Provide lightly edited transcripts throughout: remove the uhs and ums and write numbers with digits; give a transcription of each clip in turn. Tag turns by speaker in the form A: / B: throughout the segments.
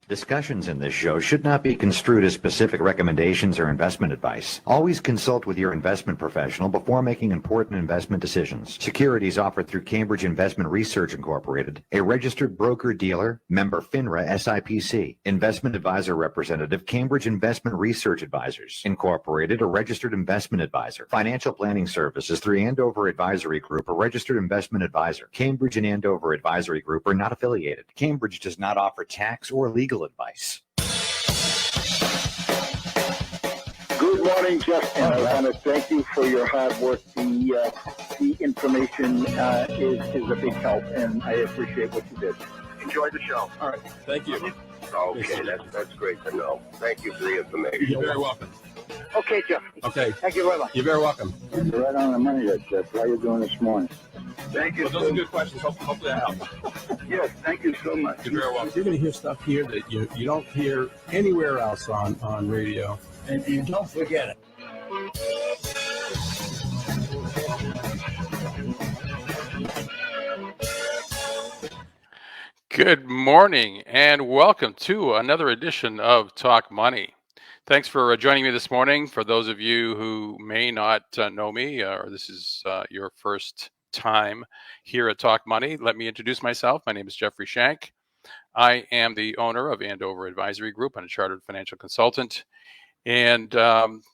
A: Discussions in this show should not be construed as specific recommendations or investment advice. Always consult with your investment professional before making important investment decisions. Securities offered through Cambridge Investment Research Incorporated, a registered broker-dealer, member FINRA SIPC. Investment advisor representative, Cambridge Investment Research Advisors Incorporated, a registered investment advisor. Financial planning services through Andover Advisory Group, a registered investment advisor. Cambridge and Andover Advisory Group are not affiliated. Cambridge does not offer tax or legal advice.
B: Good morning, Jeff, and I want to thank you for your hard work. The information is a big help, and I appreciate what you did. Enjoy the show.
C: All right, thank you.
B: Okay, that's great to know. Thank you for the information.
C: You're very welcome.
B: Okay, Jeff.
C: Okay.
B: Thank you very much.
C: You're very welcome.
B: You're right on the money there, Jeff. How are you doing this morning? Thank you.
C: Well, those are good questions. Hopefully that helps.
B: Yes, thank you so much.
C: You're very welcome. You're going to hear stuff here that you don't hear anywhere else on radio.
B: And you don't forget it.
D: Good morning and welcome to another edition of Talk Money. Thanks for joining me this morning. For those of you who may not know me, or this is your first time here at Talk Money, let me introduce myself. My name is Jeffrey Shank. I am the owner of Andover Advisory Group. I'm a chartered financial consultant. And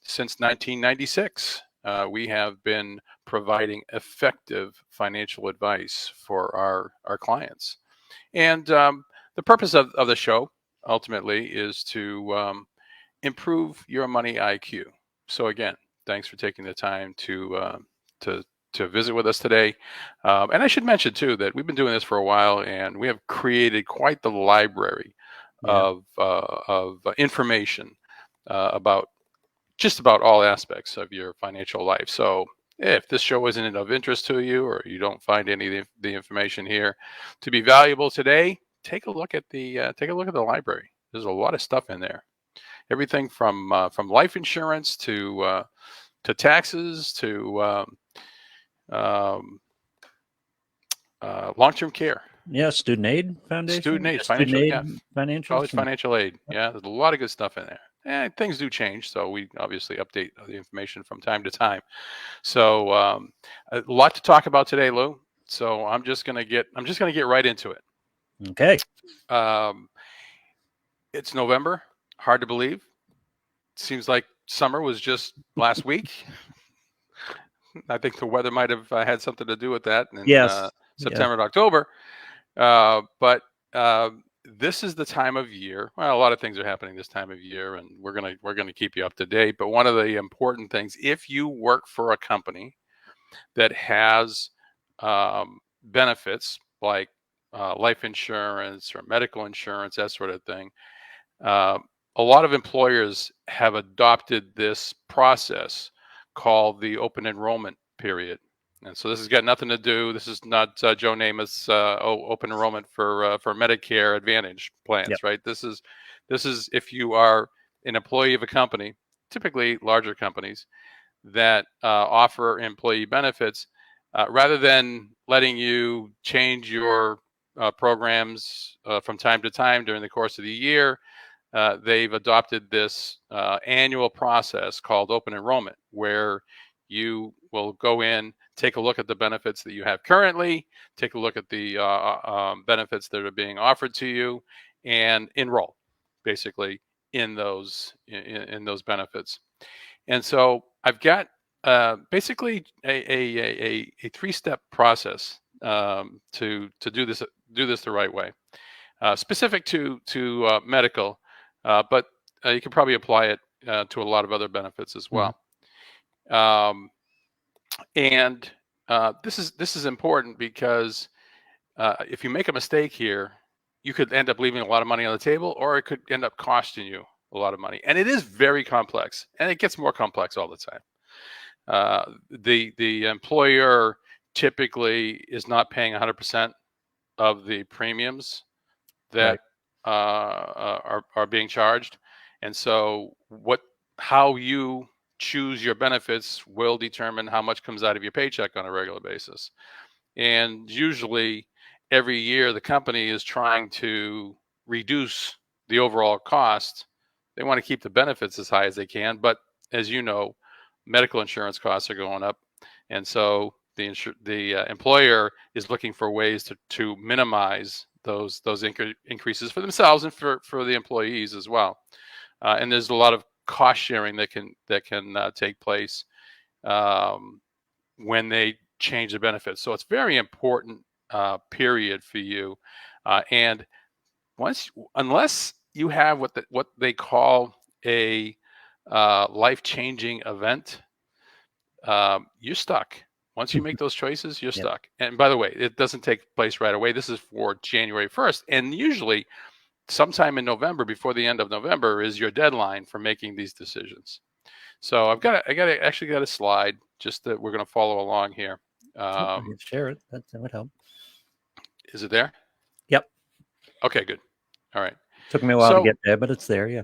D: since 1996, we have been providing effective financial advice for our clients. And the purpose of the show ultimately is to improve your money IQ. So again, thanks for taking the time to visit with us today. And I should mention too that we've been doing this for a while, and we have created quite the library of information about just about all aspects of your financial life. So if this show isn't of interest to you, or you don't find any of the information here to be valuable today, take a look at the library. There's a lot of stuff in there. Everything from life insurance to taxes to long-term care.
E: Yeah, student aid foundation.
D: Student aid, college financial aid. Yeah, there's a lot of good stuff in there. And things do change, so we obviously update the information from time to time. So a lot to talk about today, Lou. So I'm just gonna get right into it.
E: Okay.
D: It's November. Hard to believe. Seems like summer was just last week. I think the weather might have had something to do with that in September and October. But this is the time of year. Well, a lot of things are happening this time of year, and we're gonna keep you up to date. But one of the important things, if you work for a company that has benefits like life insurance or medical insurance, that sort of thing, a lot of employers have adopted this process called the open enrollment period. And so this has got nothing to do. This is not Joe Namath's open enrollment for Medicare Advantage plans,
E: Yep.
D: right? This is if you are an employee of a company, typically larger companies that offer employee benefits, rather than letting you change your programs from time to time during the course of the year, they've adopted this annual process called open enrollment, where you will go in, take a look at the benefits that you have currently, take a look at the benefits that are being offered to you, and enroll basically in those benefits. And so I've got basically a 3-step process to do this the right way, specific to medical, but you can probably apply it to a lot of other benefits as well. And this is important because if you make a mistake here, you could end up leaving a lot of money on the table, or it could end up costing you a lot of money. And it is very complex, and it gets more complex all the time. The employer typically is not paying 100% of the premiums that are being charged, and so how you choose your benefits will determine how much comes out of your paycheck on a regular basis. And usually every year the company is trying to reduce the overall cost. They want to keep the benefits as high as they can, but as you know, medical insurance costs are going up, and so the employer is looking for ways to minimize those increases for themselves and for the employees as well. And there's a lot of cost sharing that can take place when they change the benefits. So it's very important period for you. And unless you have what they call a life-changing event, you're stuck. Once you make those choices, you're stuck. And by the way, it doesn't take place right away. This is for January 1st. And usually sometime in November, before the end of November, is your deadline for making these decisions. So I got a slide just that we're going to follow along here.
E: Share it. That would help.
D: Is it there?
E: Yep.
D: Okay, good. All right.
E: Took me a while to get there, but it's there. Yeah.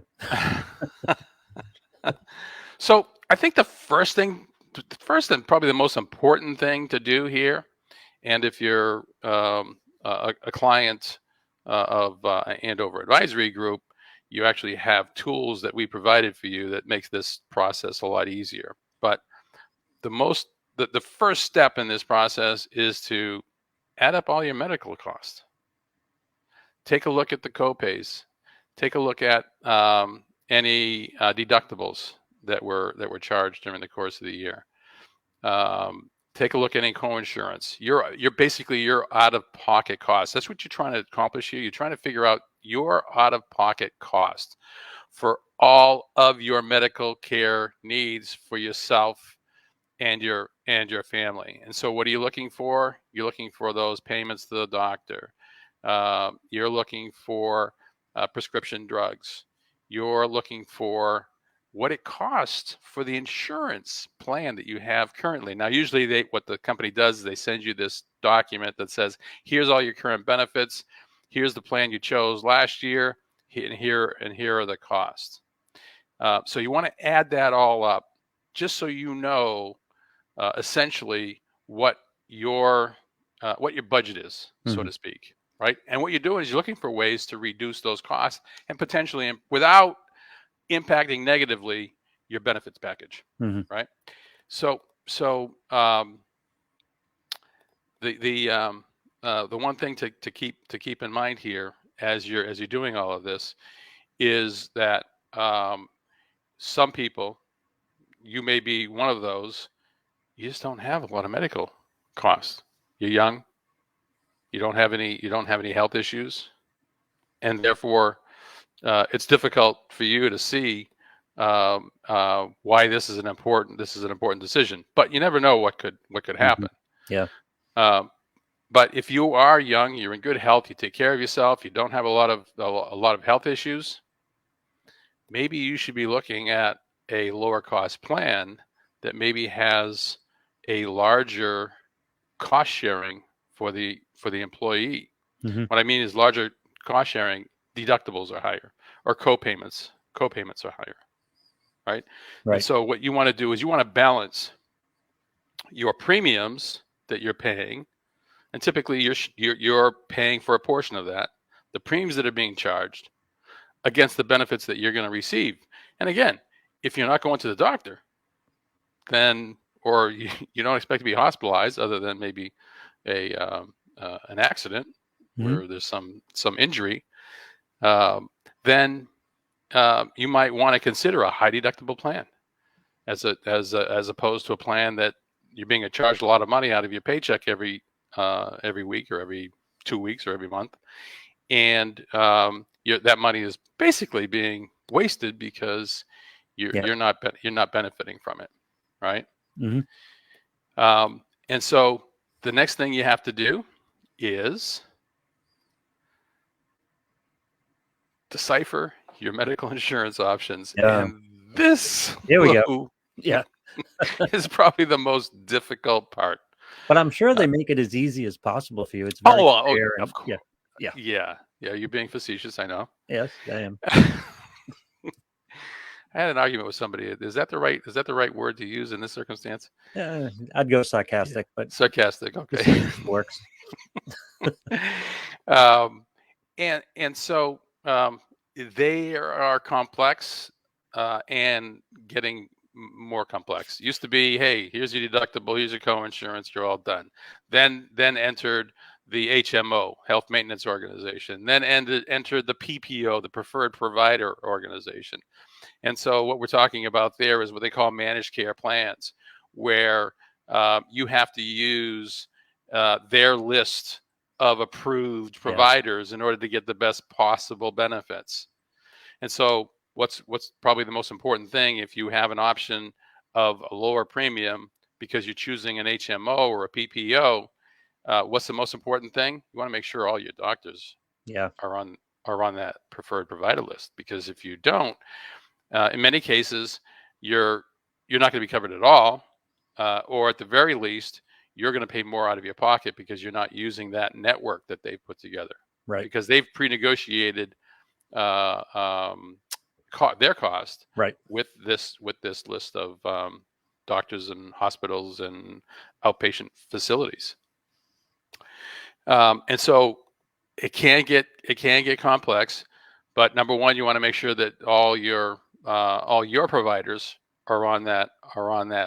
D: So I think the first and probably the most important thing to do here, and if you're a client of Andover Advisory Group, you actually have tools that we provided for you that makes this process a lot easier. But the first step in this process is to add up all your medical costs. Take a look at the copays. Take a look at any deductibles that were charged during the course of the year. Take a look at any co-insurance. You're basically your out-of-pocket costs. That's what you're trying to accomplish here. You're trying to figure out your out-of-pocket cost for all of your medical care needs for yourself and your family. And so what are you looking for? You're looking for those payments to the doctor. You're looking for prescription drugs. You're looking for what it costs for the insurance plan that you have currently. Now, usually what the company does is they send you this document that says, here's all your current benefits. Here's the plan you chose last year, and here are the costs. So you want to add that all up just so you know essentially what your budget is, so to speak, right? And what you're doing is you're looking for ways to reduce those costs and potentially without impacting negatively your benefits package, right? So the one thing to keep in mind here as you're doing all of this is that some people, you may be one of those, you just don't have a lot of medical costs. You're young, you don't have any health issues, and therefore it's difficult for you to see why this is an important decision. But you never know what could happen.
E: Yeah.
D: But if you are young, you're in good health, you take care of yourself, you don't have a lot of health issues, maybe you should be looking at a lower cost plan that maybe has a larger cost sharing for the employee. What I mean is larger cost sharing, deductibles are higher, or co-payments are higher, right? And so what you want to do is you want to balance your premiums that you're paying, and typically you're paying for a portion of that, the premiums that are being charged, against the benefits that you're going to receive. And again, if you're not going to the doctor, then or you don't expect to be hospitalized other than maybe an accident where there's some injury, then you might want to consider a high deductible plan as opposed to a plan that you're being charged a lot of money out of your paycheck every week or every 2 weeks or every month, and that money is basically being wasted because you're not benefiting from it, right? And so the next thing you have to do is decipher your medical insurance options. And this
E: here we go. Yeah.
D: is probably the most difficult part.
E: But I'm sure they make it as easy as possible for you. It's very fair.
D: Of course. Yeah. You're being facetious, I know.
E: Yes, I am.
D: I had an argument with somebody. Is that the right word to use in this circumstance?
E: I'd go sarcastic, but
D: sarcastic. Okay,
E: works.
D: And so they are complex and getting more complex. Used to be, hey, here's your deductible, here's your co-insurance, you're all done. Then entered the HMO, Health Maintenance Organization. Then entered the PPO, the Preferred Provider Organization. And so what we're talking about there is what they call managed care plans, where you have to use their list of approved providers in order to get the best possible benefits. And so what's probably the most important thing, if you have an option of a lower premium because you're choosing an HMO or a PPO, what's the most important thing? You want to make sure all your doctors are on that preferred provider list, because if you don't, in many cases, you're not going to be covered at all, or at the very least, you're going to pay more out of your pocket because you're not using that network that they've put together,
E: Right.
D: because they've pre-negotiated their cost with this list of doctors and hospitals and outpatient facilities. And so it can get complex, but number one, you want to make sure that all your providers are on that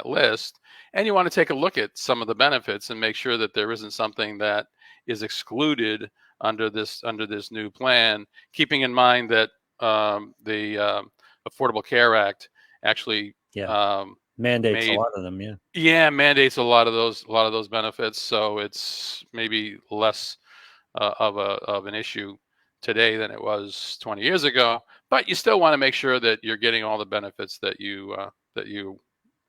D: list, and you want to take a look at some of the benefits and make sure that there isn't something that is excluded under this new plan, keeping in mind that the Affordable Care Act actually
E: mandates a lot of them.
D: Mandates a lot of those benefits. So it's maybe less of an issue today than it was 20 years ago, but you still want to make sure that you're getting all the benefits that you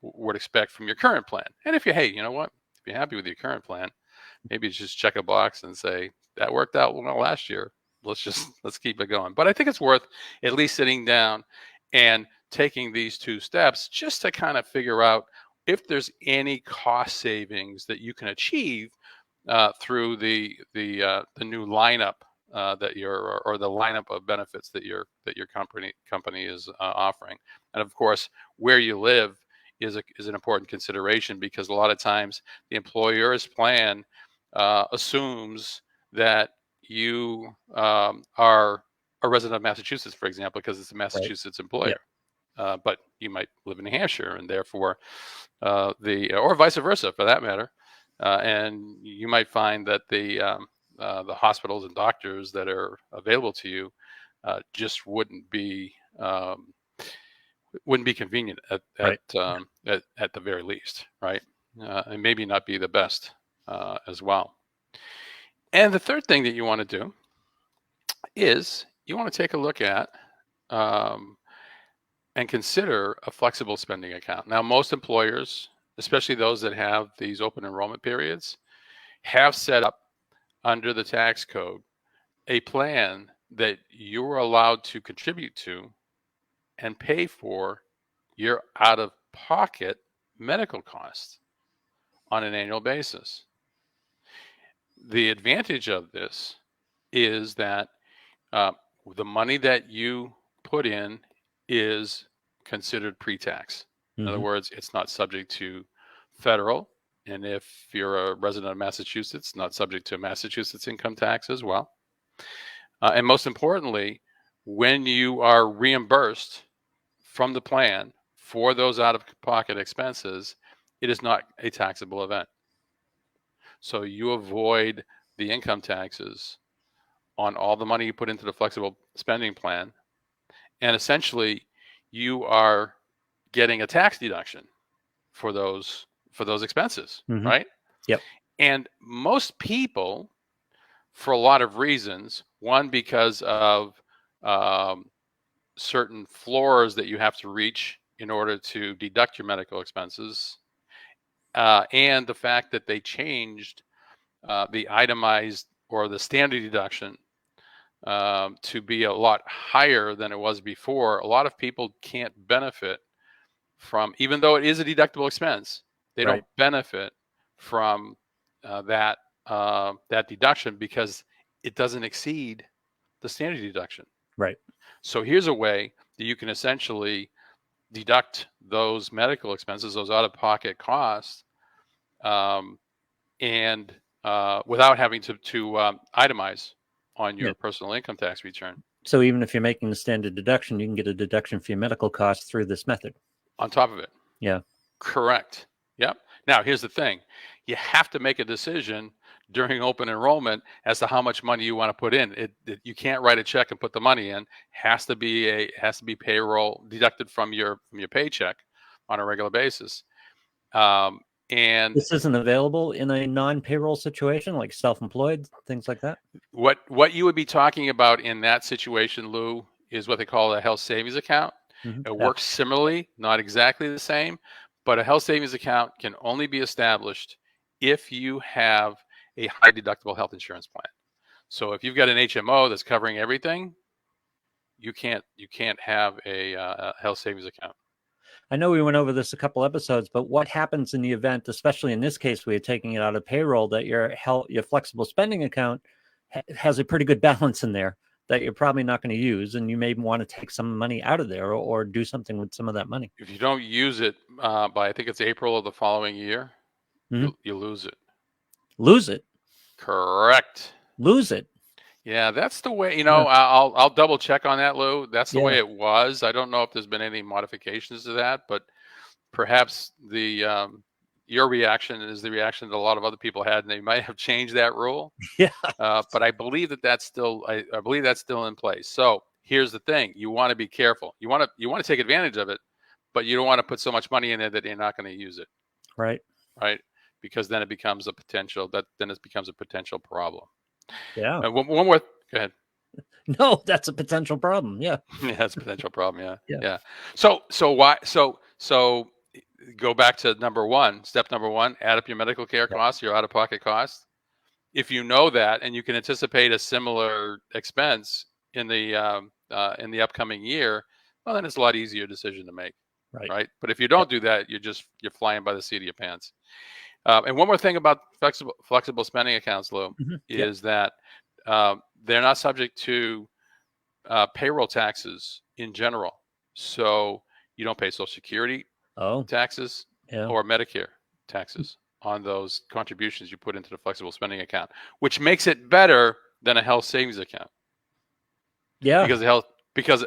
D: would expect from your current plan. And if you know what, if you're happy with your current plan, maybe just check a box and say that worked out well last year. Let's keep it going. But I think it's worth at least sitting down and taking these two steps just to kind of figure out if there's any cost savings that you can achieve through the new lineup or the lineup of benefits that your company is offering. And of course, where you live is an important consideration, because a lot of times the employer's plan assumes that you are a resident of Massachusetts, for example, because it's a Massachusetts employer. But you might live in New Hampshire, and therefore or vice versa for that matter. And you might find that the hospitals and doctors that are available to you just wouldn't be convenient at the very least, right? And maybe not be the best as well. And the third thing that you want to do is you want to take a look at and consider a flexible spending account. Now, most employers, especially those that have these open enrollment periods, have set up under the tax code a plan that you're allowed to contribute to and pay for your out-of-pocket medical costs on an annual basis. The advantage of this is that the money that you put in is considered pre-tax. In other words, it's not subject to federal, and if you're a resident of Massachusetts, not subject to Massachusetts income tax as well. And most importantly, when you are reimbursed from the plan for those out-of-pocket expenses, it is not a taxable event. So you avoid the income taxes on all the money you put into the flexible spending plan, and essentially you are getting a tax deduction for those expenses, right?
E: Yep.
D: And most people, for a lot of reasons, one, because of certain floors that you have to reach in order to deduct your medical expenses, and the fact that they changed the itemized or the standard deduction to be a lot higher than it was before. A lot of people can't benefit from, even though it is a deductible expense, they don't benefit from that deduction because it doesn't exceed the standard deduction.
E: Right.
D: So here's a way that you can essentially deduct those medical expenses, those out-of-pocket costs, and without having to itemize on your personal income tax return.
E: So even if you're making the standard deduction, you can get a deduction for your medical costs through this method.
D: On top of it.
E: Yeah.
D: Correct. Yep. Now, here's the thing. You have to make a decision during open enrollment as to how much money you want to put in. You can't write a check and put the money in. Has to be payroll deducted from your paycheck on a regular basis. And
E: this isn't available in a non-payroll situation, like self-employed, things like that.
D: What you would be talking about in that situation, Lou, is what they call a health savings account.
E: Mm-hmm.
D: It works similarly, not exactly the same, but a health savings account can only be established if you have a high deductible health insurance plan. So if you've got an HMO that's covering everything, you can't have a health savings account.
E: I know we went over this a couple episodes, but what happens in the event, especially in this case, we're taking it out of payroll, that your flexible spending account has a pretty good balance in there that you're probably not going to use, and you may want to take some money out of there or do something with some of that money.
D: If you don't use it by, I think it's April of the following year,
E: Mm-hmm.
D: you lose it.
E: Lose it?
D: Correct.
E: Lose it?
D: Yeah, that's the way, I'll double check on that, Lou. That's the way it was. I don't know if there's been any modifications to that, but perhaps your reaction is the reaction that a lot of other people had, and they might have changed that rule.
E: Yeah.
D: But I believe that's still in place. So here's the thing: you want to be careful. You want to take advantage of it, but you don't want to put so much money in it that you're not going to use it.
E: Right.
D: Right. Because then it becomes a potential problem.
E: Yeah.
D: One more. Go ahead.
E: No, that's a potential problem. Yeah.
D: Yeah, that's a potential problem.
E: Yeah.
D: Yeah. So why? So go back to step number one, add up your medical care costs, your out-of-pocket costs. If you know that, and you can anticipate a similar expense in the upcoming year, well, then it's a lot easier decision to make. Right. But if you don't do that, you're flying by the seat of your pants. And one more thing about flexible spending accounts, Lou, is that they're not subject to payroll taxes in general. So you don't pay Social Security taxes or Medicare taxes on those contributions you put into the flexible spending account, which makes it better than a health savings account.
E: Yeah.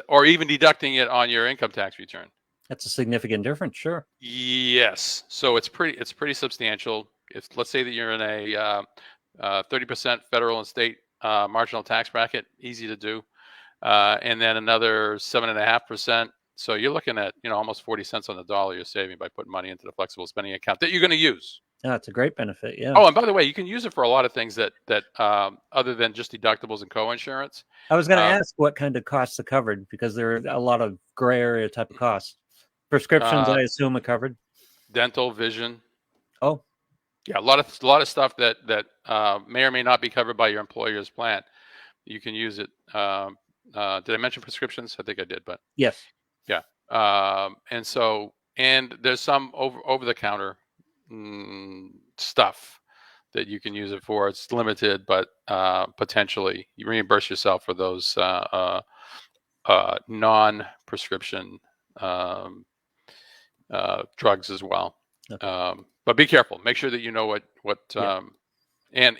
D: Or even deducting it on your income tax return.
E: That's a significant difference, sure.
D: Yes. So it's pretty substantial. Let's say that you're in a 30% federal and state marginal tax bracket, easy to do, and then another 7.5%. So you're looking at almost 40 cents on the dollar you're saving by putting money into the flexible spending account that you're going to use.
E: That's a great benefit. Yeah.
D: Oh, and by the way, you can use it for a lot of things that other than just deductibles and co-insurance.
E: I was going to ask what kind of costs are covered, because there are a lot of gray area type of costs. Prescriptions, I assume, are covered.
D: Dental, vision.
E: Oh,
D: yeah, a lot of stuff that may or may not be covered by your employer's plan. You can use it. Did I mention prescriptions? I think I did, but
E: yes.
D: Yeah. And there's some over the counter stuff that you can use it for. It's limited, but potentially you reimburse yourself for those non-prescription drugs as well. Okay. But be careful. Make sure that you know what and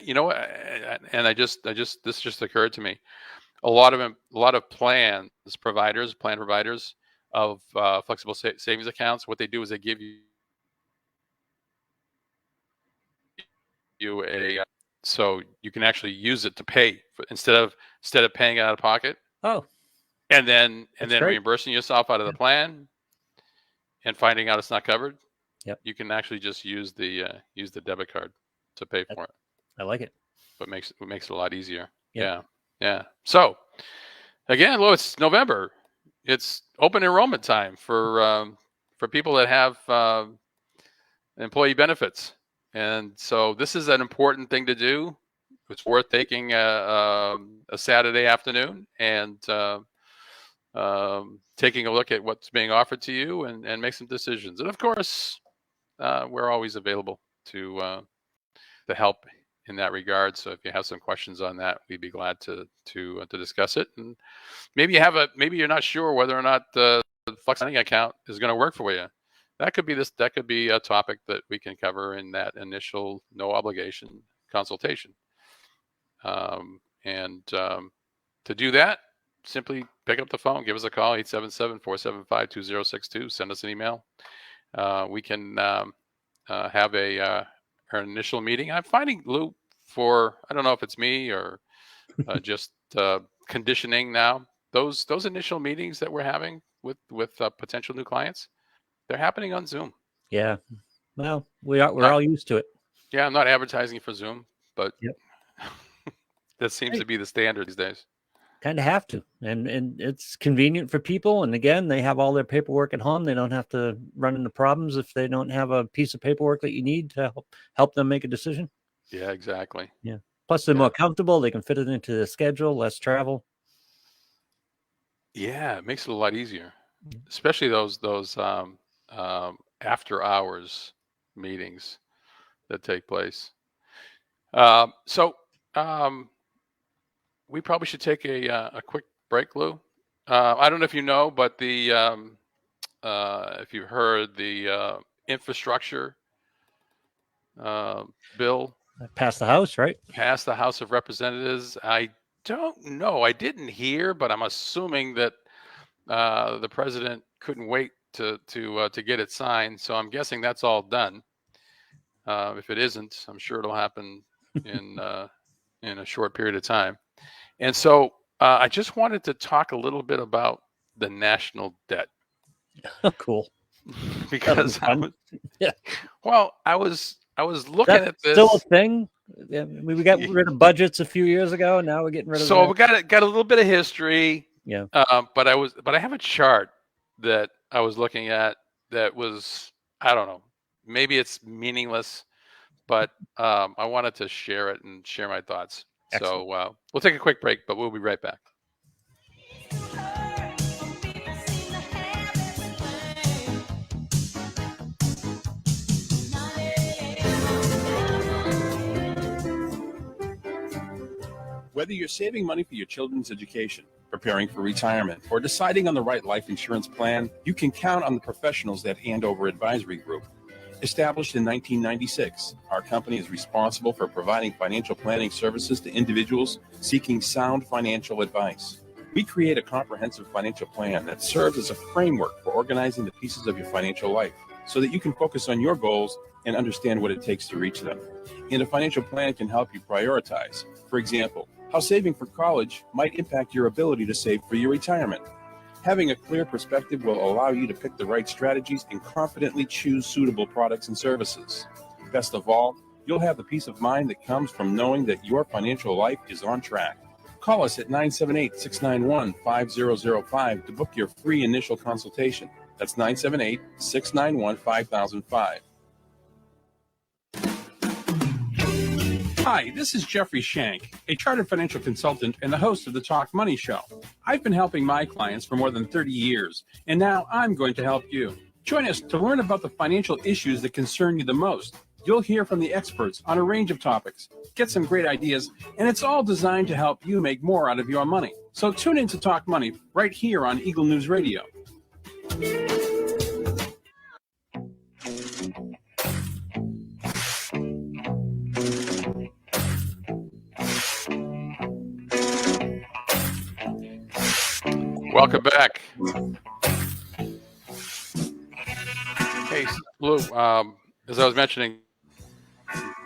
D: this just occurred to me. A lot of plan providers of flexible savings accounts, what they do is they give you a so you can actually use it to pay instead of paying out of pocket.
E: Oh.
D: And then reimbursing yourself out of the plan and finding out it's not covered.
E: Yep.
D: You can actually just use the debit card to pay for it.
E: I like it.
D: But makes it a lot easier.
E: Yep.
D: Yeah. So again, Lou, it's November. It's open enrollment time for people that have employee benefits. And so this is an important thing to do. It's worth taking a Saturday afternoon and taking a look at what's being offered to you and make some decisions. And of course, we're always available to help in that regard. So if you have some questions on that, we'd be glad to discuss it. And maybe you're not sure whether or not the flex spending account is going to work for you. That could be a topic that we can cover in that initial no obligation consultation. To do that, simply pick up the phone, give us a call, 877-475-2062. Send us an email. We can have an initial meeting. I'm finding, Lou, I don't know if it's me or just conditioning now. Those initial meetings that we're having with potential new clients, they're happening on Zoom.
E: Yeah. Well, we're all used to it.
D: Yeah, I'm not advertising for Zoom, but
E: Yep.
D: that seems to be the standard these days.
E: Kind of have to, and it's convenient for people. And again, they have all their paperwork at home. They don't have to run into problems if they don't have a piece of paperwork that you need to help them make a decision.
D: Yeah, exactly.
E: Yeah. Plus, they're more comfortable. They can fit it into their schedule, less travel.
D: Yeah, it makes it a lot easier, especially those after hours meetings that take place. So we probably should take a quick break, Lou. I don't know if you know, but if you've heard the infrastructure bill
E: Past the House, right?
D: passed the House of Representatives. I don't know. I didn't hear, but I'm assuming that the president couldn't wait to get it signed. So I'm guessing that's all done. If it isn't, I'm sure it'll happen in a short period of time. And so I just wanted to talk a little bit about the national debt.
E: Cool.
D: Because
E: Yeah.
D: Well, I was looking
E: That's
D: at this.
E: still a thing. Yeah, we got rid of budgets a few years ago. Now we're getting rid of.
D: So
E: that.
D: we got a little bit of history.
E: Yeah.
D: But I have a chart that I was looking at that was, I don't know, maybe it's meaningless, but I wanted to share it and share my thoughts.
E: Excellent.
D: So we'll take a quick break, but we'll be right back.
C: Whether you're saving money for your children's education, preparing for retirement, or deciding on the right life insurance plan, you can count on the professionals at Andover Advisory Group. Established in 1996, our company is responsible for providing financial planning services to individuals seeking sound financial advice. We create a comprehensive financial plan that serves as a framework for organizing the pieces of your financial life so that you can focus on your goals and understand what it takes to reach them. And a financial plan can help you prioritize. For example, how saving for college might impact your ability to save for your retirement. Having a clear perspective will allow you to pick the right strategies and confidently choose suitable products and services. Best of all, you'll have the peace of mind that comes from knowing that your financial life is on track. Call us at 978-691-5005 to book your free initial consultation. That's 978-691-5005. Hi, this is Jeffrey Shank, a chartered financial consultant and the host of the Talk Money Show. I've been helping my clients for more than 30 years, and now I'm going to help you. Join us to learn about the financial issues that concern you the most. You'll hear from the experts on a range of topics, get some great ideas, and it's all designed to help you make more out of your money. So tune in to Talk Money right here on Eagle News Radio.
D: Welcome back. Hey, Lou, as I was mentioning,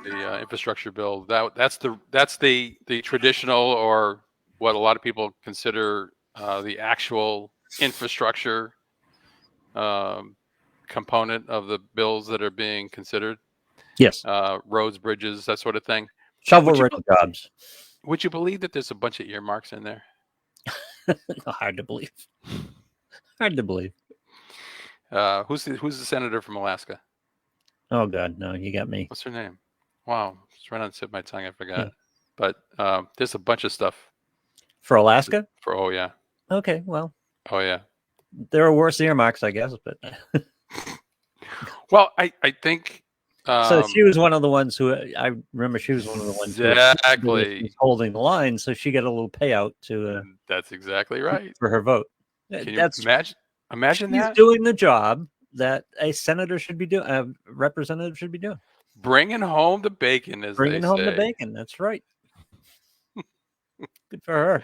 D: the infrastructure bill, that's the traditional, or what a lot of people consider the actual infrastructure component of the bills that are being considered.
E: Yes.
D: Roads, bridges, that sort of thing.
E: Shovel-ready jobs.
D: Would you believe that there's a bunch of earmarks in there?
E: Hard to believe. Hard to believe.
D: Who's the senator from Alaska?
E: Oh God, no, you got me.
D: What's her name? Wow, it's right on the tip of my tongue. I forgot. Yeah. But there's a bunch of stuff
E: for Alaska.
D: Oh yeah.
E: Okay, well.
D: Oh yeah.
E: There are worse earmarks, I guess, but.
D: Well, I think.
E: So she was one of the ones who I remember. She was one of the ones
D: exactly
E: who was holding the line, so she got a little payout to.
D: That's exactly right
E: for her vote.
D: Can you imagine
E: she's
D: that
E: doing the job that a senator should be doing, a representative should be doing.
D: Bringing home the bacon, as
E: bringing
D: they
E: home
D: say.
E: The bacon. That's right. Good for her.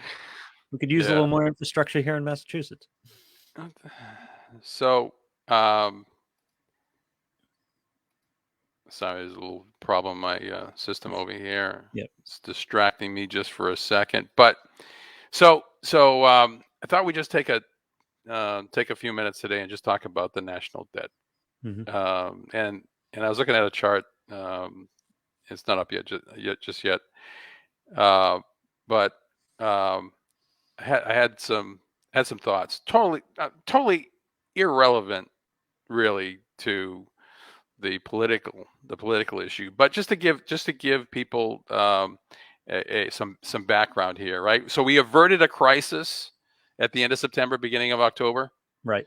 E: We could use a
D: Yeah.
E: little more infrastructure here in Massachusetts.
D: So, sorry, there's a little problem in my system over here.
E: Yep.
D: It's distracting me just for a second. But so I thought we'd just take a few minutes today and just talk about the national debt.
E: Mhm.
D: And I was looking at a chart. It's not up yet. But I had some thoughts. Totally irrelevant, really, to the political issue. But just to give people some background here, right? So we averted a crisis at the end of September, beginning of October.
E: Right.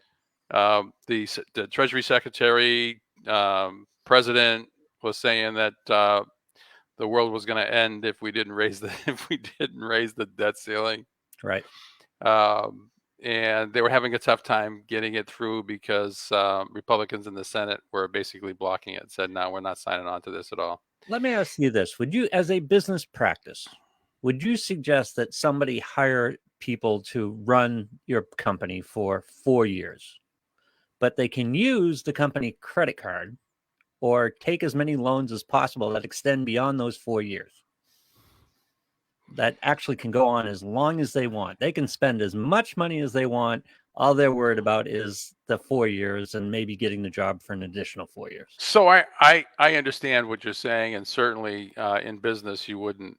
D: The Treasury Secretary, President was saying that the world was going to end if we didn't raise the debt ceiling.
E: Right.
D: And they were having a tough time getting it through because Republicans in the Senate were basically blocking it. Said, "No, we're not signing on to this at all."
E: Let me ask you this: would you, as a business practice, would you suggest that somebody hire people to run your company for 4 years, but they can use the company credit card or take as many loans as possible that extend beyond those 4 years? That actually can go on as long as they want. They can spend as much money as they want. All they're worried about is the 4 years and maybe getting the job for an additional 4 years.
D: So I understand what you're saying, and certainly in business you wouldn't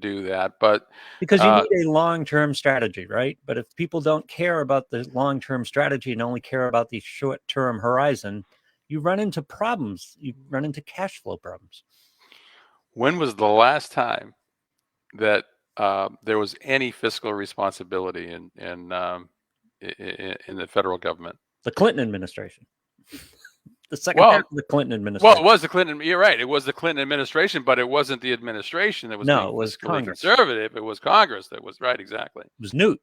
D: do that, but
E: Because you need a long-term strategy, right? But if people don't care about the long-term strategy and only care about the short-term horizon, you run into problems. You run into cash flow problems.
D: when was the last time that there was any fiscal responsibility in the federal government?
E: The Clinton administration. The second
D: Well,
E: half of the Clinton administration.
D: Well, it was the Clinton. You're right. It was the Clinton administration, but it wasn't the administration that was
E: No,
D: being
E: it was
D: fiscally
E: Congress.
D: conservative. It was Congress that was right. Exactly.
E: It was Newt.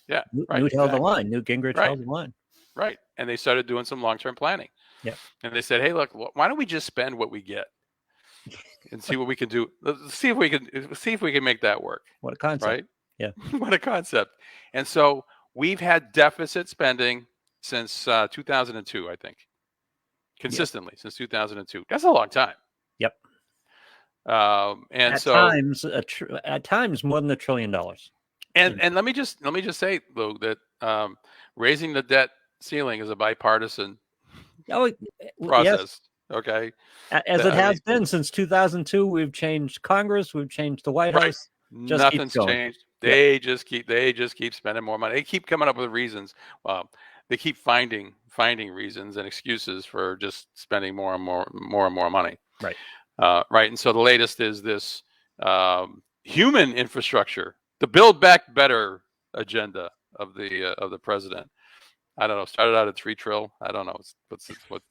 D: Yeah.
E: Newt
D: Right.
E: held the
D: exactly.
E: line. Newt Gingrich
D: Right.
E: held the line.
D: Right. And they started doing some long-term planning.
E: Yeah.
D: And they said, "Hey, look, why don't we just spend what we get and see what we can do? Let's see if we can make that work."
E: What a concept.
D: Right.
E: Yeah.
D: What a concept. And so we've had deficit spending since 2002, I think. Consistently since 2002. That's a long time.
E: Yep.
D: And
E: At
D: so
E: times, at times more than $1 trillion.
D: and let me just say, Lou, that raising the debt ceiling is a bipartisan
E: Oh, yes.
D: process. Okay.
E: As it
D: I
E: has
D: mean-
E: been since 2002, we've changed Congress, we've changed the White
D: Right.
E: House. Just keeps
D: Nothing's
E: going.
D: changed. They just keep spending more money. They keep coming up with reasons. They keep finding reasons and excuses for just spending more and more money.
E: Right.
D: Right. And so the latest is this human infrastructure, the Build Back Better agenda of the president. I don't know. Started out at $3 trillion. I don't know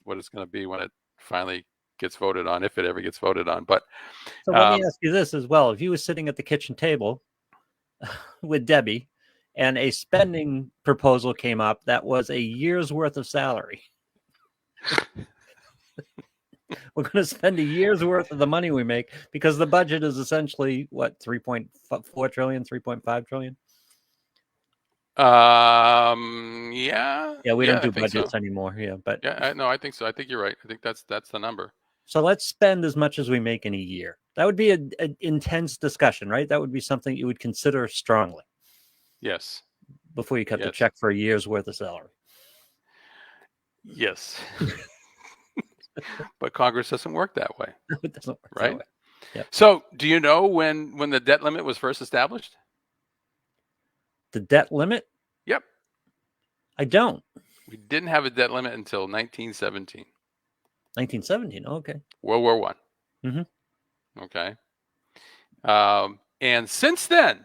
D: what it's going to be when it finally gets voted on, if it ever gets voted on. But
E: So let me ask you this as well. If you were sitting at the kitchen table with Debbie and a spending proposal came up that was a year's worth of salary, we're going to spend a year's worth of the money we make because the budget is essentially what, 3.4 trillion, 3.5 trillion?
D: yeah.
E: Yeah, we don't do
D: I think
E: budgets
D: so.
E: anymore. Yeah, but
D: Yeah, no, I think so. I think you're right. I think that's the number.
E: so let's spend as much as we make in a year. That would be an intense discussion, right? That would be something you would consider strongly
D: Yes.
E: before you cut the
D: Yes.
E: check for a year's worth of salary.
D: Yes. But Congress doesn't work that way,
E: It doesn't work that
D: right?
E: way. Yep.
D: So, do you know when the debt limit was first established?
E: The debt limit?
D: Yep.
E: I don't.
D: We didn't have a debt limit until 1917,
E: 1917. Okay.
D: World War One.
E: Mhm.
D: Okay. And since then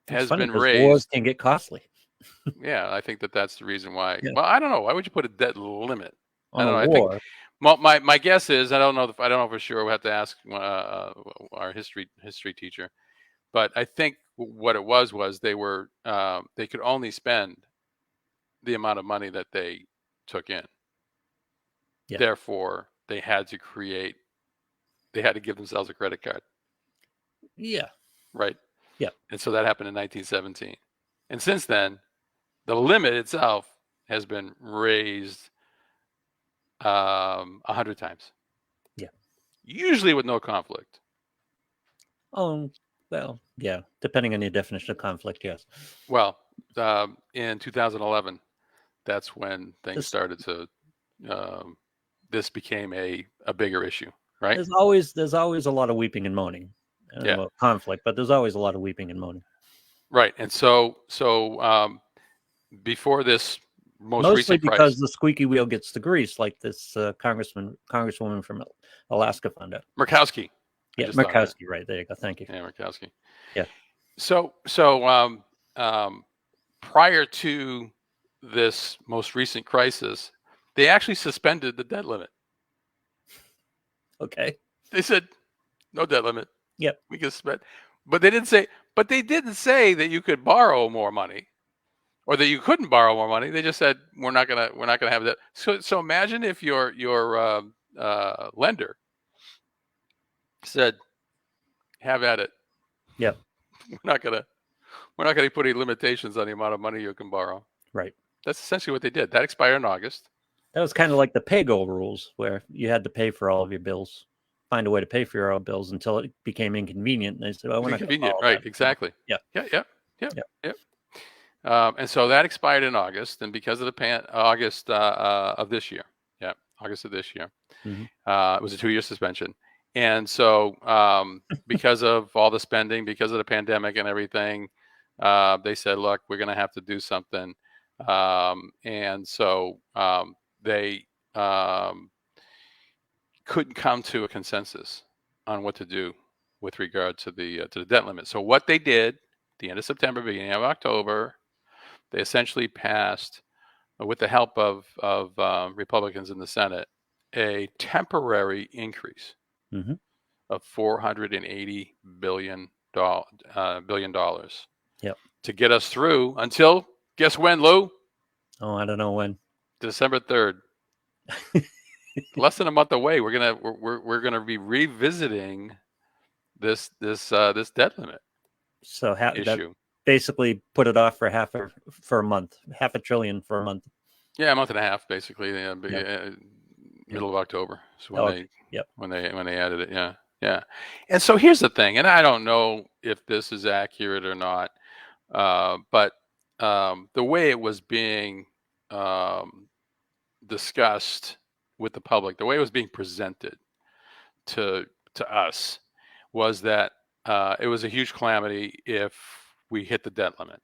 E: It's
D: has
E: funny
D: been
E: 'cause
D: raised.
E: Wars can get costly.
D: Yeah, I think that's the reason why.
E: Yeah.
D: Well, I don't know. Why would you put a debt limit?
E: On
D: don't
E: a
D: know, I think-
E: war.
D: Well, my guess is I don't know for sure. We have to ask our history teacher, but I think what it was they were they could only spend the amount of money that they took in.
E: Yeah.
D: Therefore, they had to give themselves a credit card,
E: Yeah.
D: right?
E: Yeah.
D: And so that happened in 1917. And since then, the limit itself has been raised 100 times.
E: Yeah.
D: Usually with no conflict.
E: Oh, well, yeah. Depending on your definition of conflict, yes.
D: Well, in 2011, that's when things
E: This-
D: started to. This became a bigger issue, right?
E: There's always a lot of weeping and moaning. I don't know about conflict, but there's always a lot of weeping and moaning.
D: Right. And so before this
E: Mostly
D: recent
E: because
D: crisis,
E: the squeaky wheel gets the grease, like this congresswoman from Alaska found out.
D: Murkowski.
E: Yeah,
D: just thought of it.
E: Murkowski, right. There you go. Thank you.
D: Yeah, Murkowski.
E: Yeah.
D: So prior to this most recent crisis, they actually suspended the debt limit.
E: Okay.
D: They said no debt limit.
E: Yep.
D: We can spend, but they didn't say that you could borrow more money, or that you couldn't borrow more money. They just said we're not gonna have that. So imagine if your lender said, "Have at it."
E: Yep.
D: We're not gonna put any limitations on the amount of money you can borrow.
E: Right.
D: That's essentially what they did. That expired in August.
E: That was kind of like the pay-go rules, where you had to pay for all of your bills, find a way to pay for your own bills until it became inconvenient. And they said, "Oh, we're not going to
D: Convenient,
E: follow
D: right?
E: that."
D: Exactly.
E: Yeah.
D: Yeah. And so that expired in August, and because of the August of this year, August of this year,
E: Mhm.
D: It was a 2-year suspension. And so because of all the spending, because of the pandemic and everything, they said, "Look, we're going to have to do something." And so they couldn't come to a consensus on what to do with regard to the debt limit. So what they did, at the end of September, beginning of October, they essentially passed, with the help of Republicans in the Senate, a temporary increase
E: Mhm.
D: of $480 billion.
E: Yep.
D: To get us through until, guess when, Lou?
E: Oh, I don't know when.
D: December 3rd. Less than a month away. We're gonna be revisiting this debt limit
E: So that
D: issue.
E: basically put it off for for a month, $500 billion for a month.
D: Yeah, a month and a half, basically. Middle of October. So when they added it, yeah. And so here's the thing, and I don't know if this is accurate or not, but the way it was being discussed with the public, the way it was being presented to us, was that it was a huge calamity if we hit the debt limit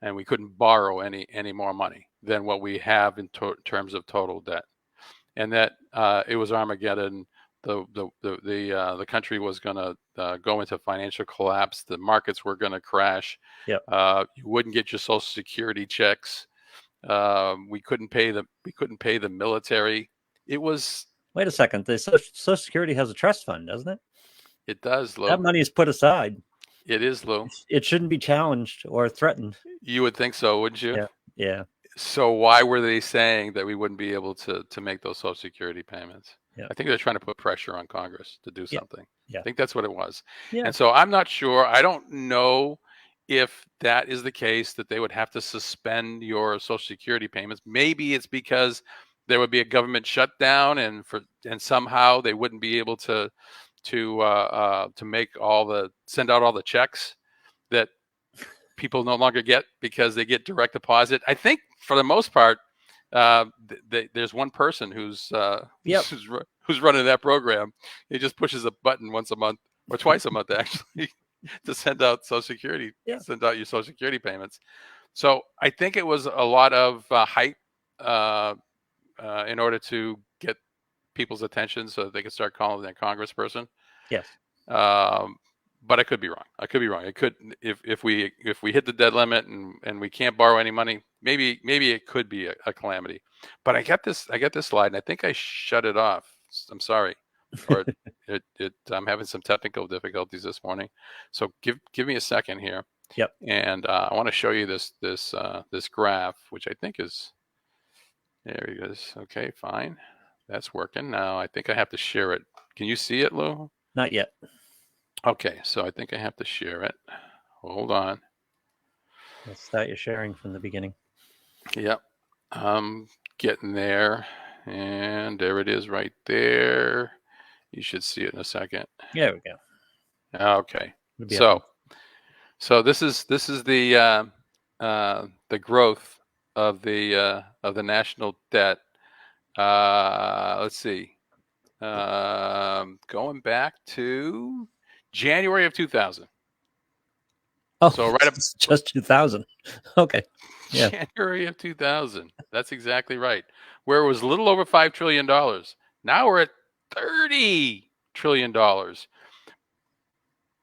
D: and we couldn't borrow any more money than what we have in terms of total debt, and that it was Armageddon. The country was going to go into financial collapse. The markets were going to crash.
E: Yep.
D: You wouldn't get your Social Security checks. We couldn't pay the military. It was.
E: Wait a second. The Social Security has a trust fund, doesn't it?
D: It does, Lou.
E: That money is put aside.
D: It is, Lou.
E: It shouldn't be challenged or threatened.
D: You would think so, wouldn't you?
E: Yeah.
D: So why were they saying that we wouldn't be able to make those Social Security payments?
E: Yeah.
D: I think they're trying to put pressure on Congress to do something.
E: Yeah.
D: I think that's what it was.
E: Yeah.
D: And so I'm not sure. I don't know if that is the case, that they would have to suspend your Social Security payments. Maybe it's because there would be a government shutdown, and somehow they wouldn't be able to send out all the checks that people no longer get because they get direct deposit. I think for the most part, there's one person who's running that program. He just pushes a button once a month or twice a month, actually, to send out Social Security, send out your Social Security payments. So I think it was a lot of hype in order to get people's attention so that they could start calling their congressperson.
E: Yes.
D: But I could be wrong. It could, if we hit the debt limit and we can't borrow any money, maybe it could be a calamity. But I got this slide, and I think I shut it off. I'm sorry, or I'm having some technical difficulties this morning. So give me a second here.
E: Yep.
D: And I want to show you this graph, which I think is, there it is. Okay, fine, that's working now. I think I have to share it. Can you see it, Lou?
E: Not yet.
D: Okay, so I think I have to share it. Hold on.
E: Let's start your sharing from the beginning.
D: Yep. I'm getting there. And there it is right there. You should see it in a second.
E: There we go.
D: Okay.
E: It'll be up
D: So this is the growth of the national debt. Let's see. Going back to January of 2000.
E: Oh,
D: So right up
E: it's just 2000. Okay. Yeah.
D: January of 2000. That's exactly right. Where it was a little over $5 trillion. Now we're at $30 trillion,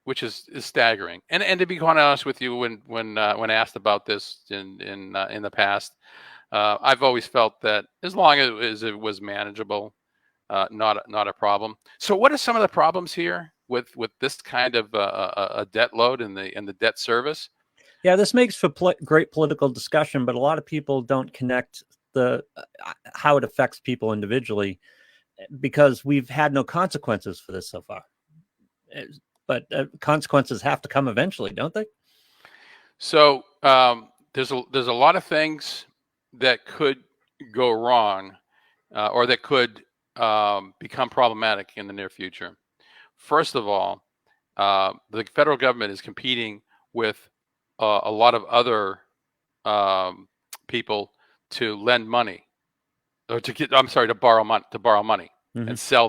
D: which is staggering. And to be quite honest with you, when asked about this in the past, I've always felt that as long as it was manageable, not a problem. So what are some of the problems here with this kind of a debt load and the debt service?
E: Yeah, this makes for great political discussion, but a lot of people don't connect the how it affects people individually because we've had no consequences for this so far. But consequences have to come eventually, don't they?
D: So there's a lot of things that could go wrong or that could become problematic in the near future. First of all, the federal government is competing with a lot of other people to lend money, or to borrow money
E: Mhm.
D: and sell